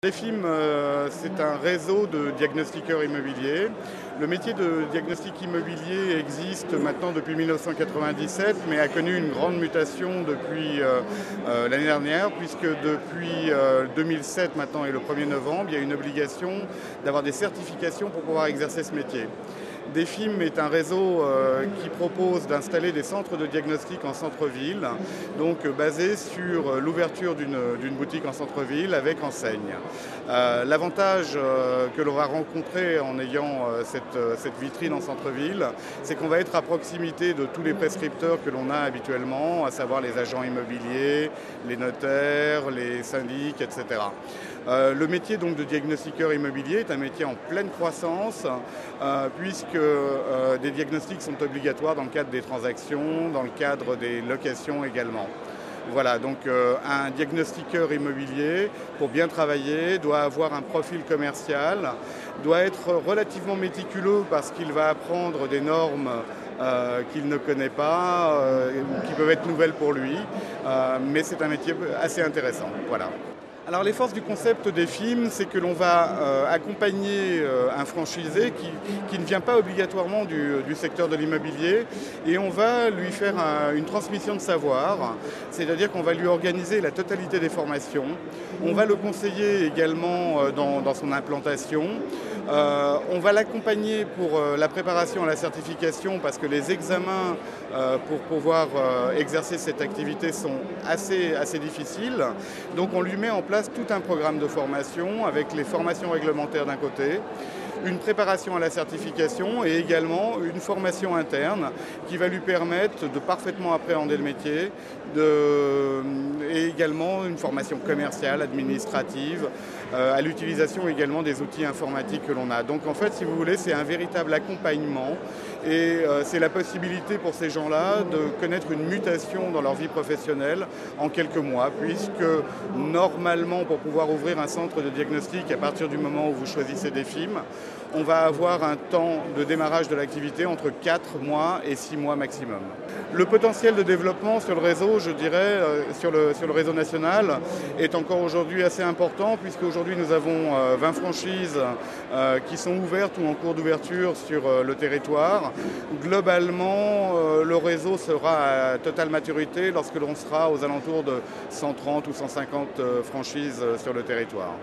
DEFIM, c'est un réseau de diagnostiqueurs immobiliers. Le métier de diagnostic immobilier existe maintenant depuis 1997, mais a connu une grande mutation depuis l'année dernière, puisque depuis 2007 maintenant et le 1er novembre, il y a une obligation d'avoir des certifications pour pouvoir exercer ce métier. DEFIM est un réseau qui propose d'installer des centres de diagnostic en centre-ville, donc basé sur l'ouverture d'une boutique en centre-ville avec enseigne. L'avantage que l'on va rencontrer en ayant cette vitrine en centre-ville, c'est qu'on va être à proximité de tous les prescripteurs que l'on a habituellement, à savoir les agents immobiliers, les notaires, les syndics, etc. Le métier donc de diagnostiqueur immobilier est un métier en pleine croissance puisque des diagnostics sont obligatoires dans le cadre des transactions, dans le cadre des locations également. Voilà, donc un diagnostiqueur immobilier, pour bien travailler, doit avoir un profil commercial, doit être relativement méticuleux parce qu'il va apprendre des normes qu'il ne connaît pas, ou qui peuvent être nouvelles pour lui, mais c'est un métier assez intéressant. Voilà. Alors les forces du concept DEFIM, c'est que l'on va accompagner un franchisé qui ne vient pas obligatoirement du secteur de l'immobilier, et on va lui faire une transmission de savoir, c'est-à-dire qu'on va lui organiser la totalité des formations, on va le conseiller également dans son implantation, on va l'accompagner pour la préparation à la certification parce que les examens pour pouvoir exercer cette activité sont assez difficiles, donc on lui met en place tout un programme de formation avec les formations réglementaires d'un côté, une préparation à la certification et également une formation interne qui va lui permettre de parfaitement appréhender le métier et également une formation commerciale, administrative, à l'utilisation également des outils informatiques que l'on a. Donc en fait, si vous voulez, c'est un véritable accompagnement et c'est la possibilité pour ces gens-là de connaître une mutation dans leur vie professionnelle en quelques mois, puisque normalement, pour pouvoir ouvrir un centre de diagnostic à partir du moment où vous choisissez DEFIM, on va avoir un temps de démarrage de l'activité entre 4 mois et 6 mois maximum. Le potentiel de développement sur le réseau, je dirais, sur le réseau national, est encore aujourd'hui assez important, puisqu'aujourd'hui nous avons 20 franchises qui sont ouvertes ou en cours d'ouverture sur le territoire. Globalement, le réseau sera à totale maturité lorsque l'on sera aux alentours de 130 ou 150 franchises sur le territoire.